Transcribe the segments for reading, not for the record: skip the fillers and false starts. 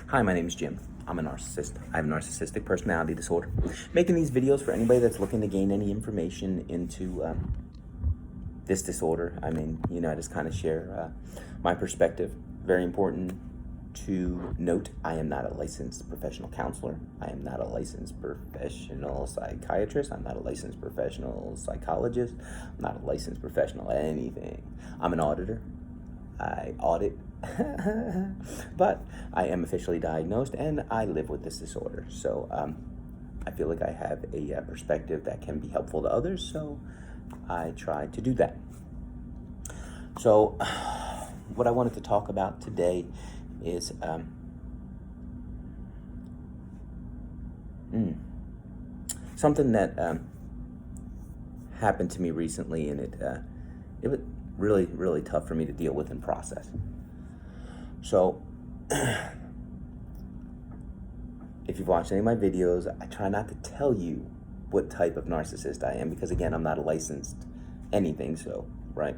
Hi, my name is Jim. I'm a narcissist. I have narcissistic personality disorder. Making these videos for anybody that's looking to gain any information into this disorder. I mean, I just kind of share my perspective. Very important to note, I am not a licensed professional counselor. I am not a licensed professional psychiatrist. I'm not a licensed professional psychologist. I'm not a licensed professional anything. I'm an auditor. I audit, but I am officially diagnosed and I live with this disorder. So I feel like I have a perspective that can be helpful to others, so I try to do that. So what I wanted to talk about today is something that happened to me recently, and it was really tough for me to deal with and process. So if you've watched any of my videos, I try not to tell you what type of narcissist I am, because again, I'm not a licensed anything, so right.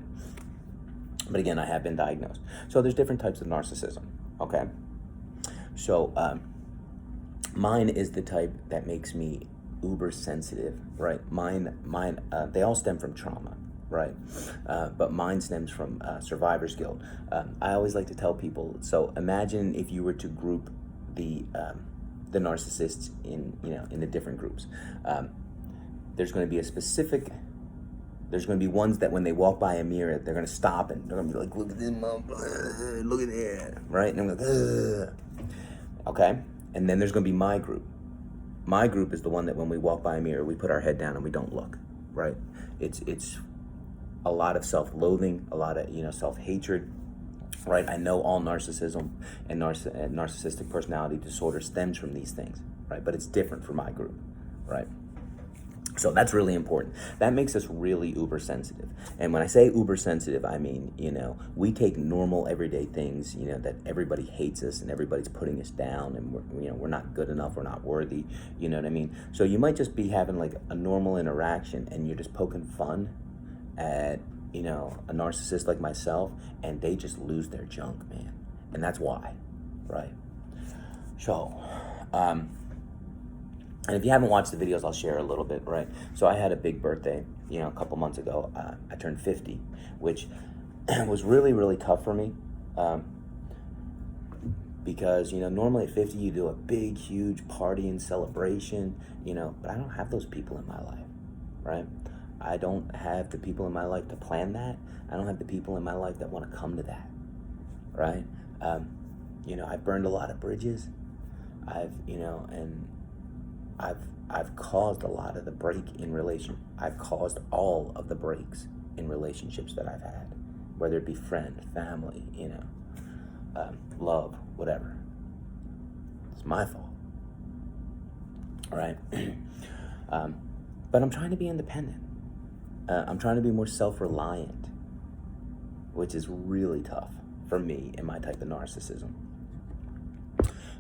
But again, I have been diagnosed. So there's different types of narcissism, okay? So mine is the type that makes me uber sensitive, right? Mine, they all stem from trauma, right? But mine stems from survivor's guilt. I always like to tell people, so imagine if you were to group the narcissists in the different groups. There's going to be there's going to be ones that when they walk by a mirror, they're going to stop and they're going to be like, look at them, look at there, right? And I'm like, ugh. Okay? And then there's going to be my group. My group is the one that when we walk by a mirror, we put our head down and we don't look, right? It's a lot of self-loathing, a lot of, self-hatred, right? I know all narcissism and narcissistic personality disorder stems from these things, right? But it's different for my group, right? So that's really important. That makes us really uber sensitive. And when I say uber sensitive, I mean, we take normal everyday things, that everybody hates us and everybody's putting us down and we're not good enough, we're not worthy, you know what I mean? So you might just be having like a normal interaction and you're just poking fun at, a narcissist like myself, and they just lose their junk, man. And that's why, right? So, and if you haven't watched the videos, I'll share a little bit, right? So I had a big birthday, a couple months ago. I turned 50, which was really tough for me. Because, normally at 50, you do a big, huge party and celebration, but I don't have those people in my life, right? I don't have the people in my life to plan that. I don't have the people in my life that want to come to that, right? I've burned a lot of bridges. I've caused a lot of the I've caused all of the breaks in relationships that I've had, whether it be friend, family, love, whatever. It's my fault, right? But I'm trying to be independent. I'm trying to be more self-reliant, which is really tough for me and my type of narcissism.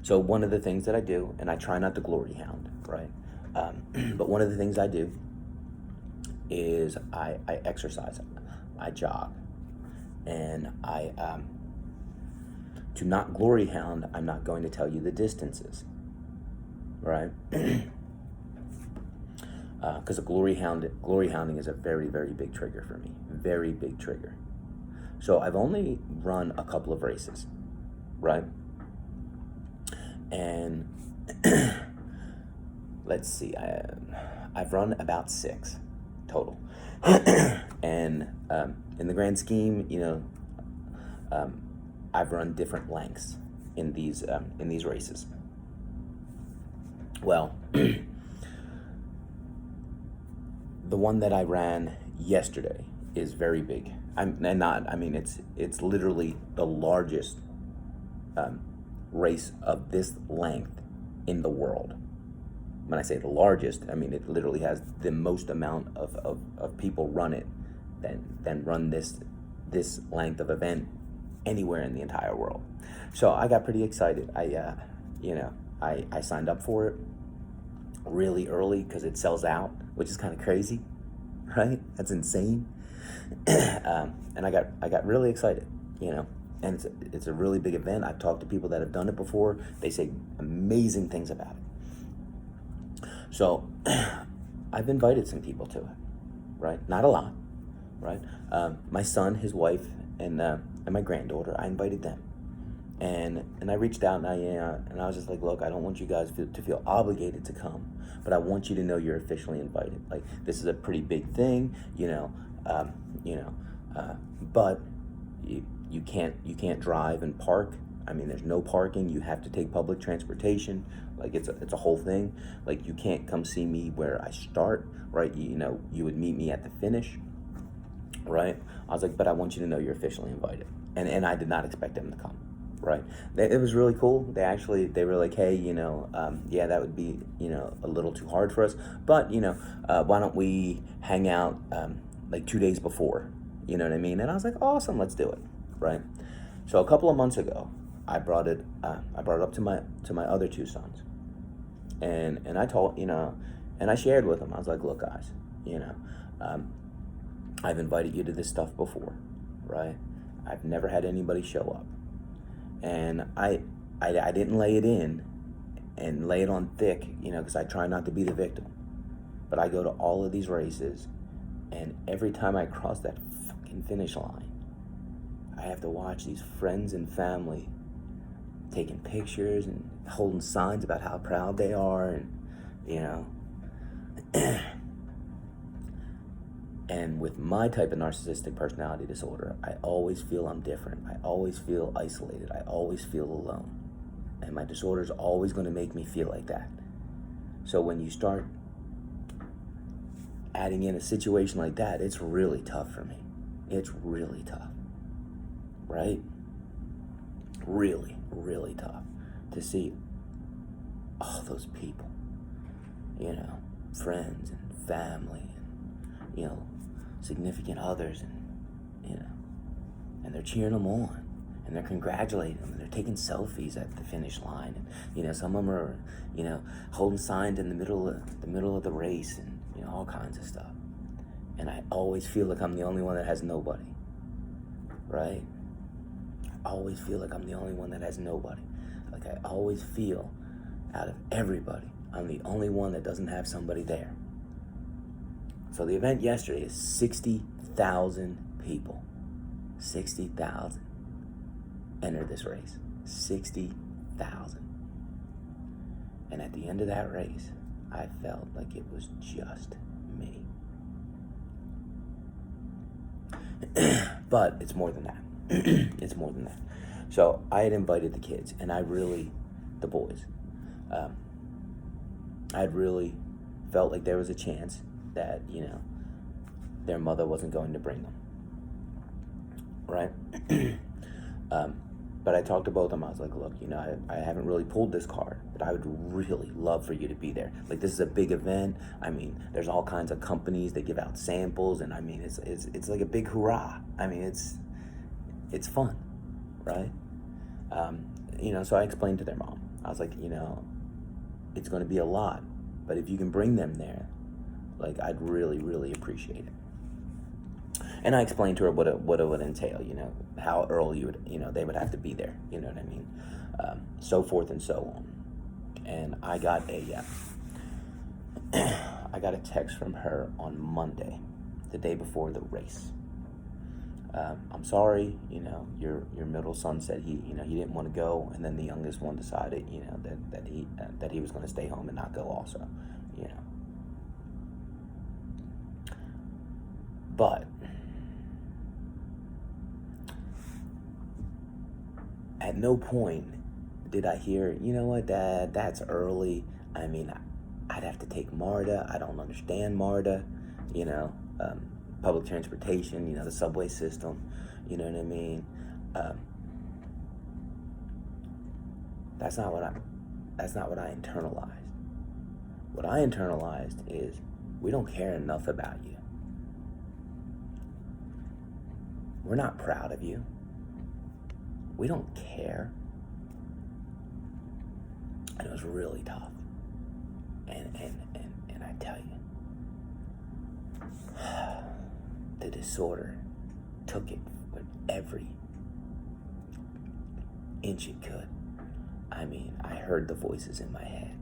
So one of the things that I do, and I try not to glory hound, right? But one of the things I do is I exercise, I jog, and to not glory hound, I'm not going to tell you the distances, right? Because glory hounding is a very big trigger for me, very big trigger. So I've only run a couple of races, right? And let's see, I've run about 6 total. And in the grand scheme, I've run different lengths in these races. Well, the one that I ran yesterday is very big. It's literally the largest race of this length in the world. When I say the largest, it literally has the most amount of people run it than run this length of event anywhere in the entire world. So I got pretty excited. I signed up for it really early because it sells out, which is kind of crazy, right? That's insane. And I got really excited, And it's a really big event. I've talked to people that have done it before. They say amazing things about it. So I've invited some people to it, right? Not a lot, right? My son, his wife, and my granddaughter, I invited them. And I reached out, and I was just like, look, I don't want you guys to feel obligated to come, but I want you to know you're officially invited. Like, this is a pretty big thing, but you can't drive and park. I mean, there's no parking. You have to take public transportation. Like, it's a whole thing. Like, you can't come see me where I start, right? You would meet me at the finish, right? I was like, but I want you to know you're officially invited. And I did not expect them to come, right? It was really cool. They were like, hey, yeah, that would be, a little too hard for us. But, why don't we hang out like 2 days before? You know what I mean? And I was like, awesome, let's do it, right? So a couple of months ago, I brought it up to my other two sons, and I told and I shared with them. I was like, look, guys, I've invited you to this stuff before, right? I've never had anybody show up, and I didn't lay it in and lay it on thick, because I try not to be the victim. But I go to all of these races, and every time I cross that fucking finish line, I have to watch these friends and family taking pictures and holding signs about how proud they are, and and with my type of narcissistic personality disorder, I always feel I'm different. I always feel isolated. I always feel alone. And my disorder is always going to make me feel like that. So when you start adding in a situation like that, it's really tough for me. It's really tough, right? Really, really tough to see all those people, friends and family, and, significant others, and, and they're cheering them on, and they're congratulating them, and they're taking selfies at the finish line, and, some of them are, holding signs in the middle of the race, and, all kinds of stuff. And I always feel like I'm the only one that has nobody, right? I always feel like I'm the only one that has nobody. Like, I always feel, out of everybody, I'm the only one that doesn't have somebody there. So the event yesterday is 60,000 people. 60,000 entered this race. 60,000. And at the end of that race, I felt like it was just me. But it's more than that. It's more than that. So I had invited the kids, and the boys, I had really felt like there was a chance that, their mother wasn't going to bring them, right? But I talked to both of them. I was like, look, I haven't really pulled this card, but I would really love for you to be there. Like, this is a big event. I mean, there's all kinds of companies that give out samples, and I mean, it's like a big hurrah. I mean, it's fun, right? So I explained to their mom. I was like, it's going to be a lot, but if you can bring them there, like, I'd really, really appreciate it. And I explained to her what it would entail, how early they would have to be there, you know what I mean? So forth and so on. And I got a text from her on Monday, the day before the race. I'm sorry, your middle son said he didn't want to go, and then the youngest one decided, that he was going to stay home and not go also, But at no point did I hear, you know what, Dad, that's early. I mean, I'd have to take MARTA. I don't understand MARTA, public transportation, the subway system, you know what I mean? That's not what I internalized. What I internalized is, we don't care enough about you. We're not proud of you. We don't care. And it was really tough. And I tell you, the disorder took it with every inch it could. I mean, I heard the voices in my head,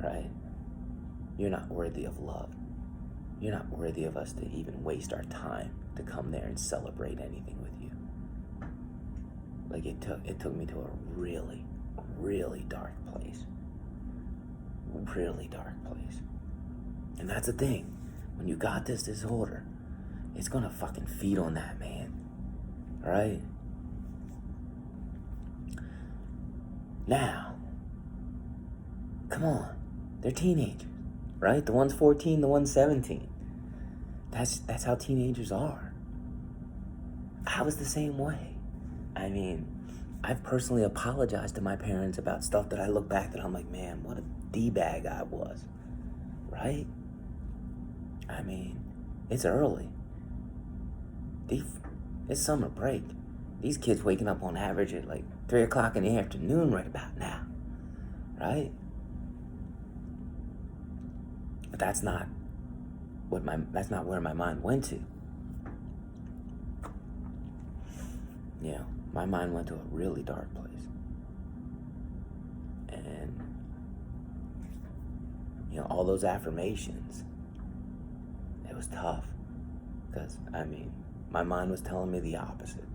right? You're not worthy of love. You're not worthy of us to even waste our time to come there and celebrate anything with you. Like, it took me to a really, really dark place. Really dark place. And that's the thing. When you got this disorder, it's gonna fucking feed on that, man. Right? Now, come on. They're teenagers, right? The one's 14, the one's 17. That's how teenagers are. I was the same way. I mean, I've personally apologized to my parents about stuff that I look back and I'm like, man, what a D-bag I was, right? I mean, it's early. It's summer break. These kids waking up on average at like 3 o'clock in the afternoon right about now, right? But that's not where my mind went to. Yeah, my mind went to a really dark place. And, all those affirmations, it was tough. Because, I mean, my mind was telling me the opposite,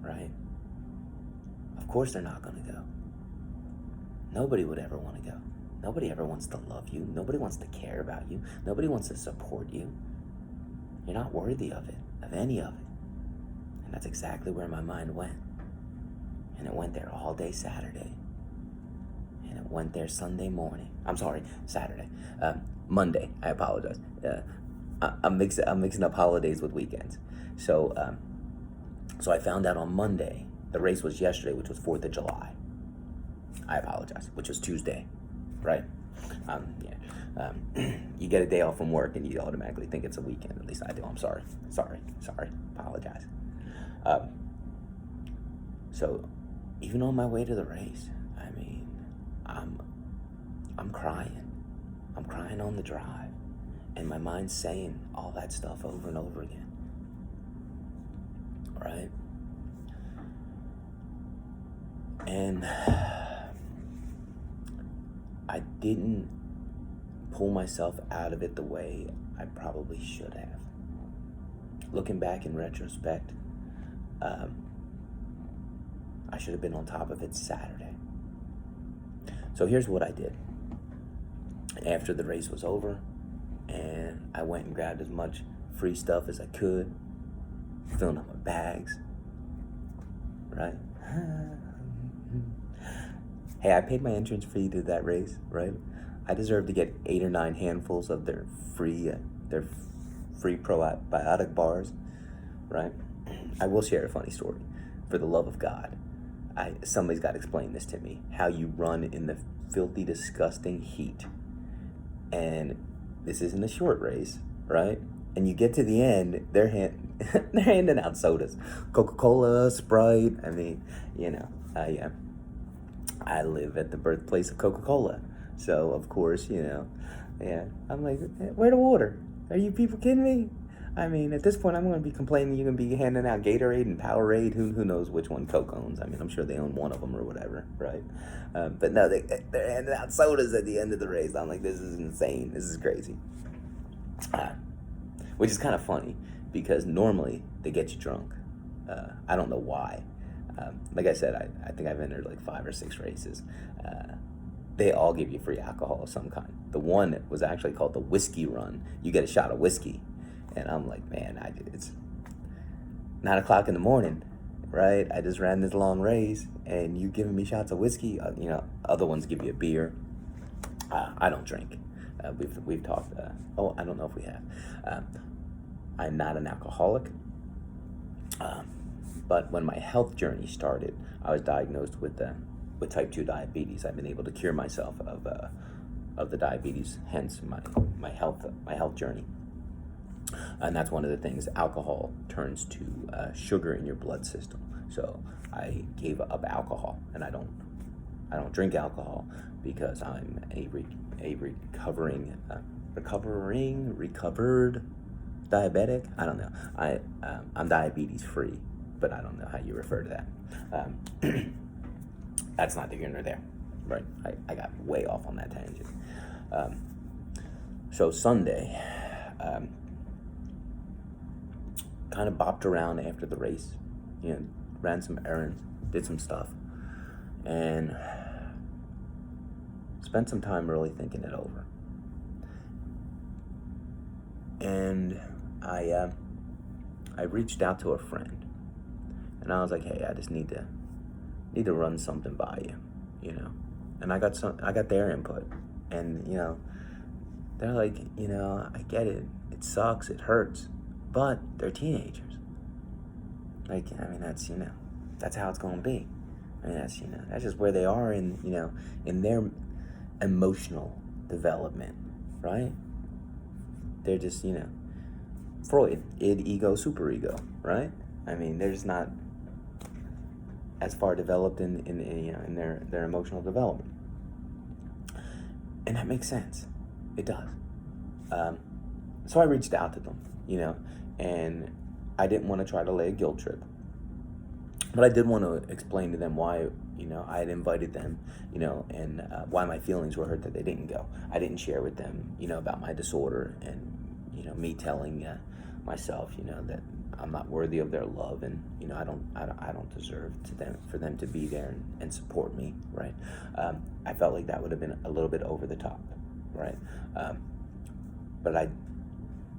right? Of course they're not going to go. Nobody would ever want to go. Nobody ever wants to love you. Nobody wants to care about you. Nobody wants to support you. You're not worthy of it, of any of it. And that's exactly where my mind went. And it went there all day Saturday. And it went there Sunday morning. I'm sorry, Saturday. Monday, I apologize. I'm mixing up holidays with weekends. So I found out on Monday. The race was yesterday, which was 4th of July. I apologize, which was Tuesday, right? You get a day off from work and you automatically think it's a weekend. At least I do. I'm sorry. Apologize. So even on my way to the race, I mean, I'm crying. I'm crying on the drive. And my mind's saying all that stuff over and over again. Right? And I didn't pull myself out of it the way I probably should have. Looking back in retrospect, I should have been on top of it Saturday. So here's what I did. After the race was over, and I went and grabbed as much free stuff as I could, filling up my bags, right? Hey, I paid my entrance fee to that race, right? I deserve to get 8 or 9 handfuls of their free probiotic bars, right? I will share a funny story. For the love of God, somebody's got to explain this to me. How you run in the filthy, disgusting heat, and this isn't a short race, right? And you get to the end, they're handing out sodas, Coca-Cola, Sprite. I mean, I live at the birthplace of Coca-Cola, so of course, I'm like, where the water? Are you people kidding me? I mean, at this point, I'm going to be complaining you're going to be handing out Gatorade and Powerade. Who knows which one Coke owns? I mean, I'm sure they own one of them or whatever, right? But no, they're handing out sodas at the end of the race. I'm like, this is insane. This is crazy. Which is kind of funny because normally they get you drunk. I don't know why. Like I said, I think I've entered like 5 or 6 races. They all give you free alcohol of some kind. The one was actually called the whiskey run. You get a shot of whiskey. And I'm like, man, it's 9 o'clock in the morning, right? I just ran this long race, and you giving me shots of whiskey. Other ones give you a beer. I don't drink. We've talked. I don't know if we have. I'm not an alcoholic. But when my health journey started, I was diagnosed with type 2 diabetes. I've been able to cure myself of the diabetes, hence my health journey. And that's one of the things. Alcohol turns to sugar in your blood system. So I gave up alcohol, and I don't drink alcohol because I'm a recovered diabetic. I don't know. I'm diabetes free, but I don't know how you refer to that. That's not here nor there, right? I got way off on that tangent. So Sunday, kind of bopped around after the race, ran some errands, did some stuff, and spent some time really thinking it over. And I reached out to a friend, and I was like, hey, I just need to run something by you, and I got their input, and they're like, I get it, it sucks, it hurts, but they're teenagers. Like, I mean, that's how it's gonna be. I mean, that's just where they are in their emotional development, right? They're just, Freud, id, ego, superego, right? I mean, they're just not as far developed in their emotional development. And that makes sense. It does. So I reached out to them, and I didn't want to try to lay a guilt trip. But I did want to explain to them why, I had invited them, and why my feelings were hurt that they didn't go. I didn't share with them, about my disorder and, me telling myself, that I'm not worthy of their love, and I don't deserve for them to be there and support me, right? I felt like that would have been a little bit over the top, right? But I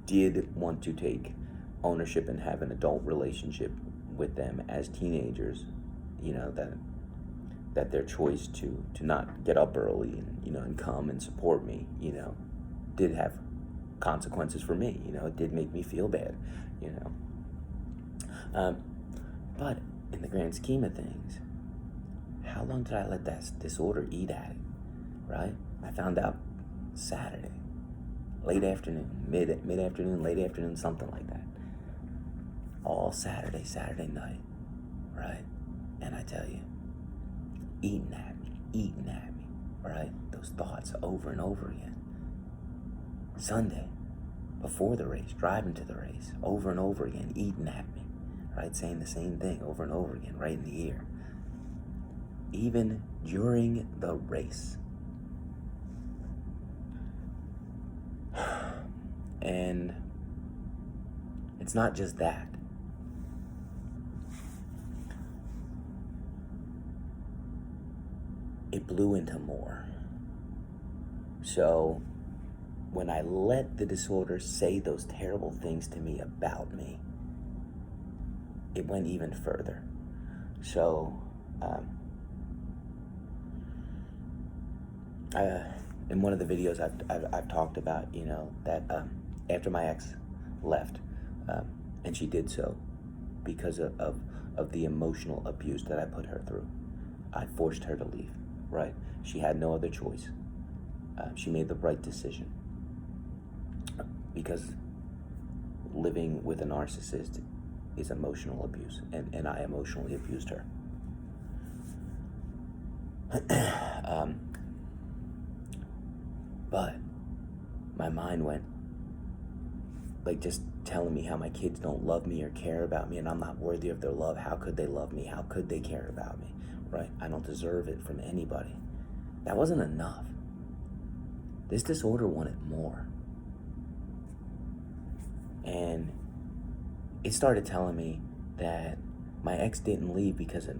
did want to take ownership and have an adult relationship with them as teenagers, that their choice to not get up early and come and support me, did have consequences for me. It did make me feel bad, but in the grand scheme of things, how long did I let that disorder eat at it, right? I found out Saturday, late afternoon, mid-afternoon, late afternoon, something like that. All Saturday night, right? And I tell you, eating at me, right? Those thoughts over and over again. Sunday, before the race, driving to the race, over and over again, eating at me, right? Saying the same thing over and over again, right in the ear. Even during the race. And it's not just that. It blew into more. So when I let the disorder say those terrible things to me about me, it went even further. So in one of the videos I've talked about, that after my ex left, and she did so because of the emotional abuse that I put her through. I forced her to leave, right? She had no other choice. She made the right decision, because living with a narcissist is emotional abuse, and I emotionally abused her. But my mind went, like, just telling me how my kids don't love me or care about me, and I'm not worthy of their love. How could they love me? How could they care about me, right? I don't deserve it from anybody. That wasn't enough. This disorder wanted more. And it started telling me that my ex didn't leave because of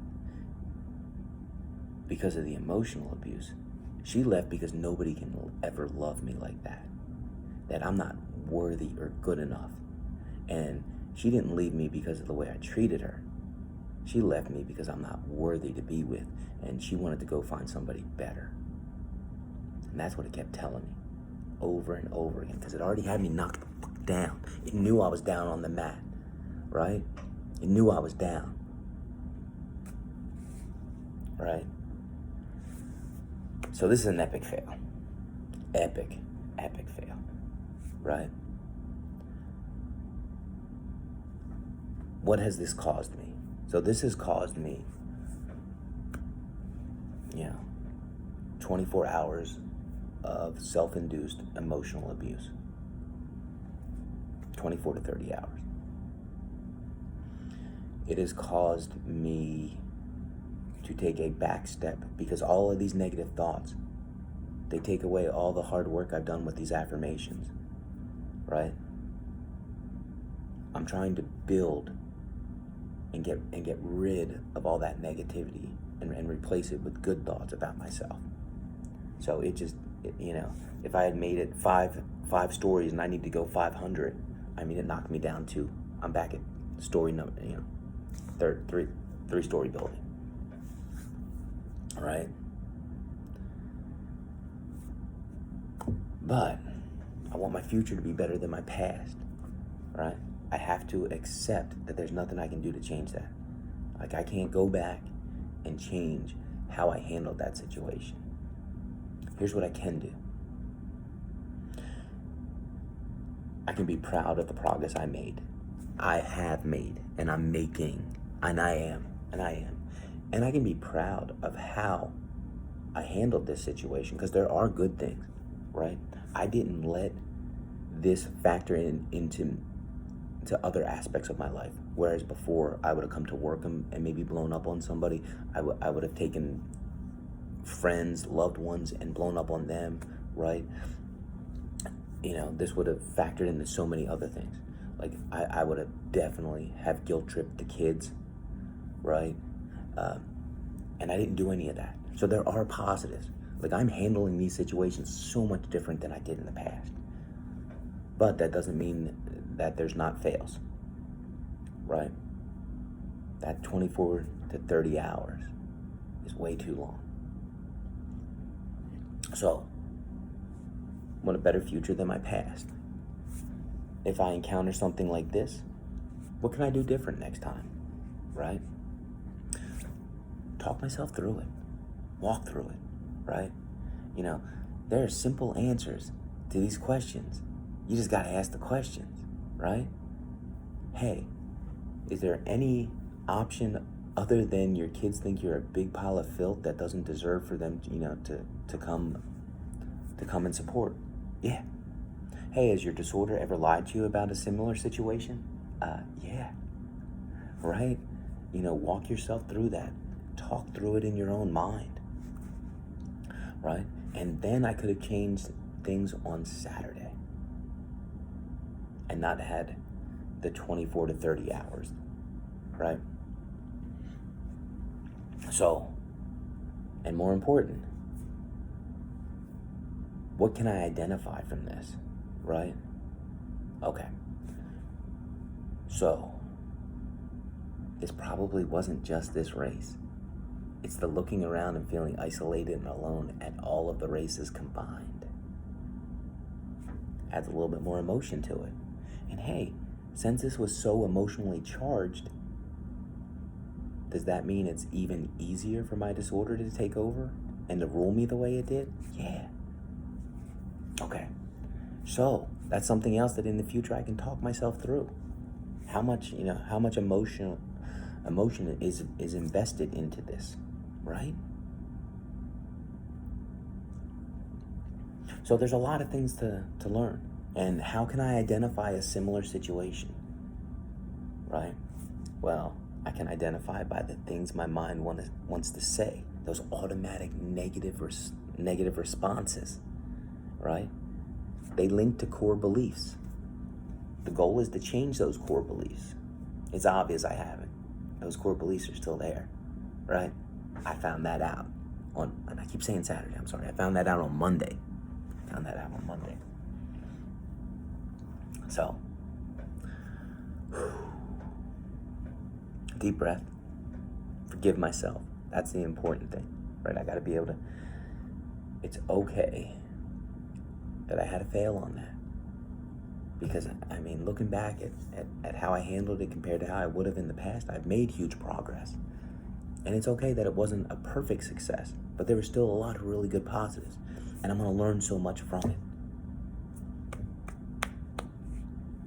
the emotional abuse. She left because nobody can ever love me like that. That I'm not worthy or good enough. And she didn't leave me because of the way I treated her. She left me because I'm not worthy to be with, and she wanted to go find somebody better. And that's what it kept telling me over and over again, because it already had me knocked the fuck down. It knew I was down on the mat, right? It knew I was down, right? So this is an epic fail. Epic fail, right? What has this caused me? So this has caused me, 24 hours of self-induced emotional abuse. 24 to 30 hours. it has caused me to take a back step, because all of these negative thoughts, they take away all the hard work I've done with these affirmations, right? I'm trying to build and get rid of all that negativity and replace it with good thoughts about myself. So if I had made it five stories and I need to go 500, it knocked me down to, I'm back at story number, three-story building. All right. But I want my future to be better than my past, right? I have to accept that there's nothing I can do to change that. Like, I can't go back and change how I handled that situation. Here's what I can do. I can be proud of the progress I made. I have made, and I'm making, and I am. And I can be proud of how I handled this situation, because there are good things, right? I didn't let this factor into other aspects of my life. Whereas before, I would have come to work and maybe blown up on somebody. I would have taken friends, loved ones, and blown up on them, right? This would have factored into so many other things. Like, I would have definitely have guilt tripped the kids, right? And I didn't do any of that. So there are positives. Like, I'm handling these situations so much different than I did in the past. But that doesn't mean that there's not fails, right? That 24 to 30 hours is way too long. So, I want a better future than my past. If I encounter something like this, what can I do different next time, right? Talk myself through it. Walk through it, right? There are simple answers to these questions. You just got to ask the questions, right? Hey, is there any option other than your kids think you're a big pile of filth that doesn't deserve for them, to come and support? Yeah. Hey, has your disorder ever lied to you about a similar situation? Yeah. Right? Walk yourself through that. Talk through it in your own mind. Right? And then I could have changed things on Saturday and not had the 24 to 30 hours. Right? So, and more important, what can I identify from this, right? Okay. So, this probably wasn't just this race. It's the looking around and feeling isolated and alone at all of the races combined. Adds a little bit more emotion to it. And hey, since this was so emotionally charged, does that mean it's even easier for my disorder to take over and to rule me the way it did? Yeah. Okay. So that's something else that in the future I can talk myself through. How much emotion is invested into this, right? So there's a lot of things to learn. And how can I identify a similar situation, right? Well, I can identify by the things my mind wants to say, those automatic negative responses, right? They link to core beliefs. The goal is to change those core beliefs. It's obvious I haven't. Those core beliefs are still there, right? I found that out and I keep saying Saturday, I'm sorry. I found that out on Monday. So, deep breath, forgive myself. That's the important thing, right? I got to be able to, it's okay that I had to fail on that. Because, looking back at how I handled it compared to how I would have in the past, I've made huge progress. And it's okay that it wasn't a perfect success, but there was still a lot of really good positives. And I'm going to learn so much from it.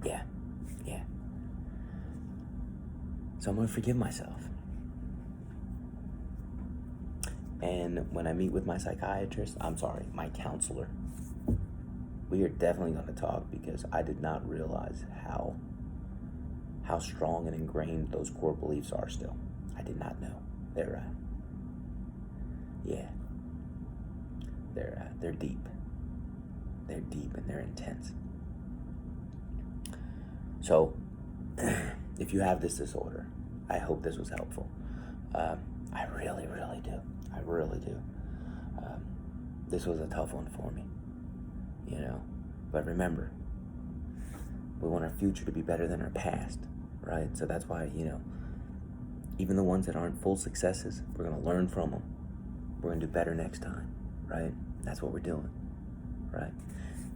Yeah. So I'm going to forgive myself. And when I meet with my my counselor, we are definitely going to talk, because I did not realize how how strong and ingrained those core beliefs are still. I did not know. They're deep. They're deep and they're intense. So, if you have this disorder, I hope this was helpful. I really, really do. I really do. This was a tough one for me, But remember, we want our future to be better than our past, right? So that's why, even the ones that aren't full successes, we're going to learn from them. We're going to do better next time, right? That's what we're doing, right?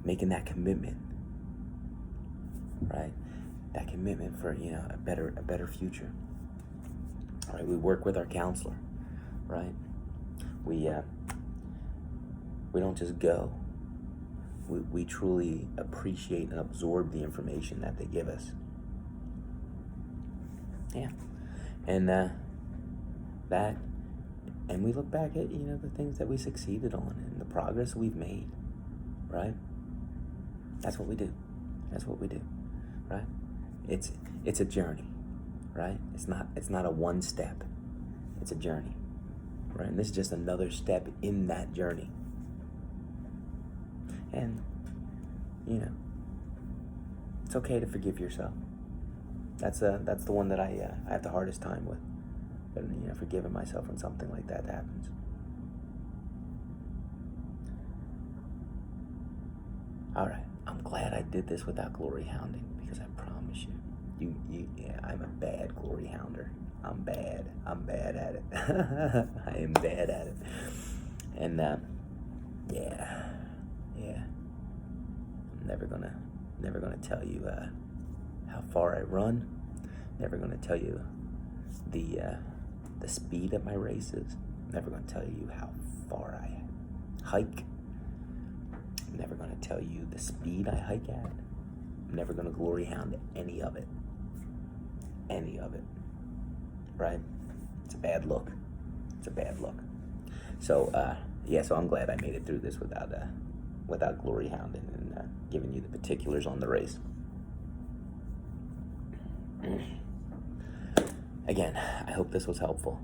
Making that commitment, right? That commitment for, a better future. All right, we work with our counselor, right? We don't just go. We truly appreciate and absorb the information that they give us. Yeah. And and we look back at, the things that we succeeded on and the progress we've made, right? That's what we do. That's what we do, right? It's a journey, right? It's not a one step. It's a journey, right? And this is just another step in that journey. And, it's okay to forgive yourself. That's the one that I have the hardest time with. Forgiving myself when something like that happens. All right, I'm glad I did this without glory hounding, because I promise you, I'm a bad glory hounder. I'm bad at it. I am bad at it. And yeah. I'm never gonna tell you how far I run. Never gonna tell you the speed of my races. Never gonna tell you how far I hike. I'm never gonna tell you the speed I hike at. I'm never gonna glory hound any of it. Any of it. Right? It's a bad look. It's a bad look. So so I'm glad I made it through this without glory hounding and giving you the particulars on the race. Again, I hope this was helpful.